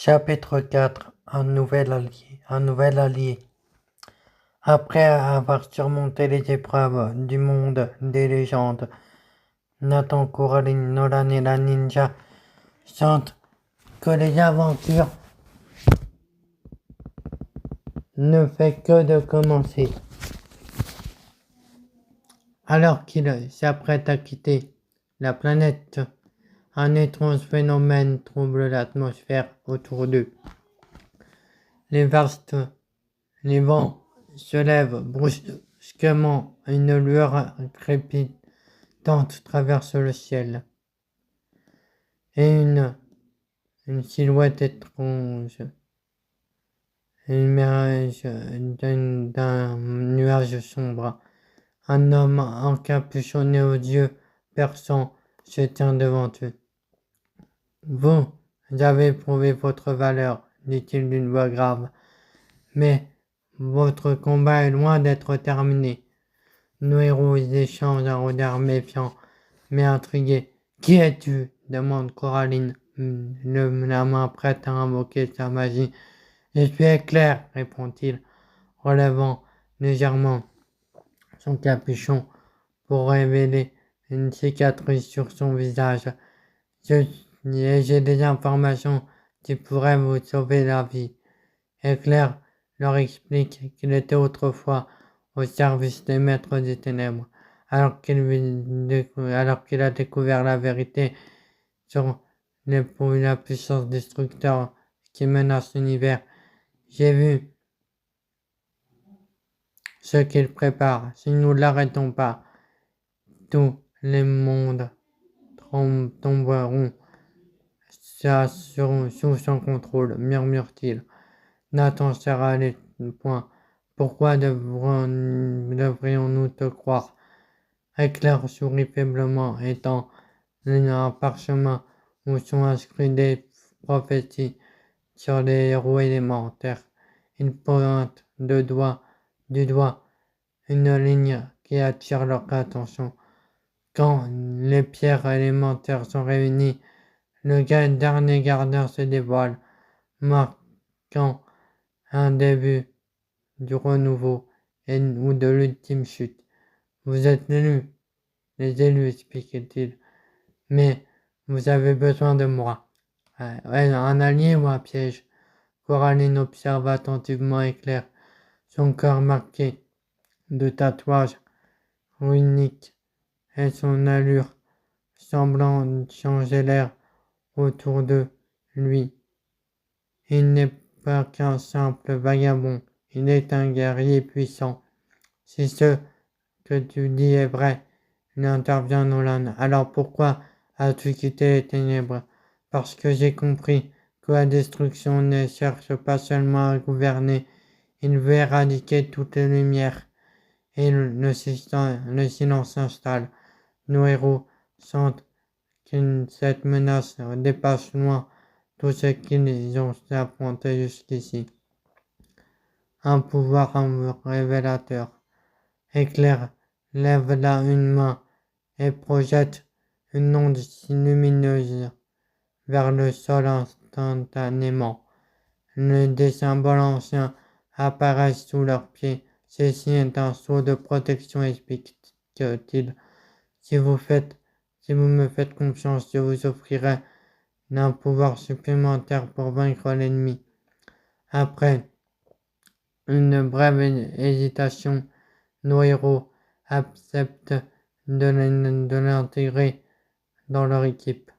Chapitre 4. Un nouvel allié. Après avoir surmonté les épreuves du monde des légendes, Nathan, Coraline, Nolan et la ninja sentent que les aventures ne fait que de commencer. Alors qu'ils s'apprêtent à quitter la planète, un étrange phénomène trouble l'atmosphère autour d'eux. Les vents se lèvent brusquement, une lueur crépitante traverse le ciel, et une silhouette étrange émerge d'un nuage sombre. Un homme encapuchonné aux yeux perçants se tient devant eux. Vous avez prouvé votre valeur, dit-il d'une voix grave, mais votre combat est loin d'être terminé. Nos héros échangent un regard méfiant, mais intrigué. Qui es-tu demande Coraline, la main prête à invoquer sa magie. Je suis Éclair, répond-il, relevant légèrement son capuchon pour révéler une cicatrice sur son visage. J'ai des informations qui pourraient vous sauver la vie. Éclair leur explique qu'il était autrefois au service des maîtres des ténèbres, alors qu'il a découvert la vérité sur la puissance destructeur qui menace l'univers. J'ai vu ce qu'il prépare. Si nous ne l'arrêtons pas, tous les mondes tomberont sous son contrôle, murmure-t-il. Nathan serra les poings. Pourquoi devrions-nous te croire? Éclair sourit faiblement, étant un parchemin où sont inscrits des prophéties sur les héros élémentaires. Il pointe du doigt une ligne qui attire leur attention. Quand les pierres élémentaires sont réunies, le dernier gardien se dévoile, marquant un début du renouveau ou de l'ultime chute. Vous êtes les élus, explique-t-il, mais vous avez besoin de moi. Un allié ou un piège? Coraline observe attentivement Éclair, son corps marqué de tatouages runiques et son allure semblant changer l'air autour de lui. Il n'est pas qu'un simple vagabond, il est un guerrier puissant. Si ce que tu dis est vrai, il intervient Nolan. Alors pourquoi as-tu quitté les ténèbres? Parce que j'ai compris que la destruction ne cherche pas seulement à gouverner, il veut éradiquer toutes les lumières. Et le silence s'installe. Nos héros sentent que cette menace dépasse loin tout ce qu'ils ont affronté jusqu'ici. Un pouvoir révélateur. Éclair lève là une main et projette une onde lumineuse vers le sol instantanément. Des symboles anciens apparaissent sous leurs pieds. Ceci est un sceau de protection, explique-t-il. Si vous me faites confiance, je vous offrirai un pouvoir supplémentaire pour vaincre l'ennemi. Après une brève hésitation, nos héros acceptent de l'intégrer dans leur équipe.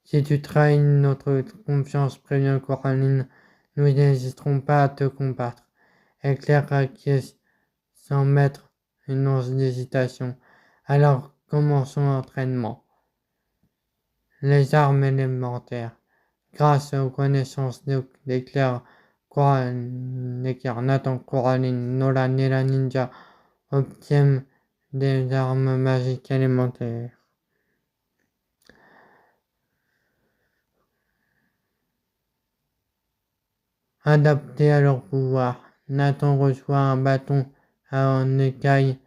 Si tu trahis notre confiance, prévient Coraline, nous n'hésiterons pas à te combattre. Éclair acquiesce sans mettre une once d'hésitation. Alors commençons l'entraînement. Les armes élémentaires. Grâce aux connaissances d'Éclair, Nathan, Coraline, Nolan et la ninja obtiennent des armes magiques élémentaires. Adapté à leur pouvoir, Nathan reçoit un bâton à en écaille,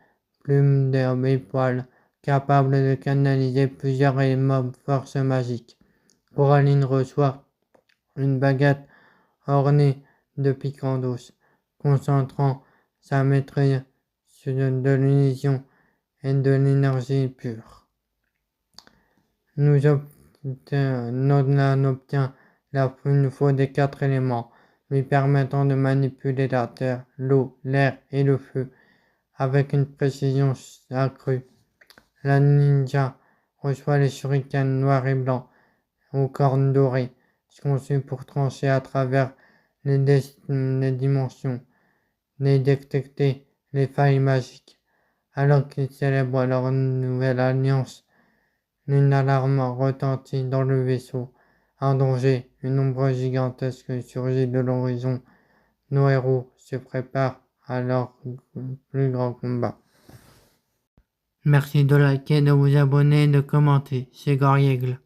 plume d'herbe et poils, capable de canaliser plusieurs forces magiques. Coraline reçoit une baguette ornée de piquants d'os, concentrant sa maîtrise sur de l'unition et de l'énergie pure. Nolan obtient une fois des 4 éléments, lui permettant de manipuler la terre, l'eau, l'air et le feu avec une précision accrue. La ninja reçoit les shurikens noirs et blancs aux cornes dorées, conçus pour trancher à travers les dimensions et détecter les failles magiques. Alors qu'ils célèbrent leur nouvelle alliance, une alarme retentit dans le vaisseau. Un danger, une ombre gigantesque surgit de l'horizon. Nos héros se préparent à leur plus grand combat. Merci de liker, de vous abonner et de commenter. C'est Goriègle.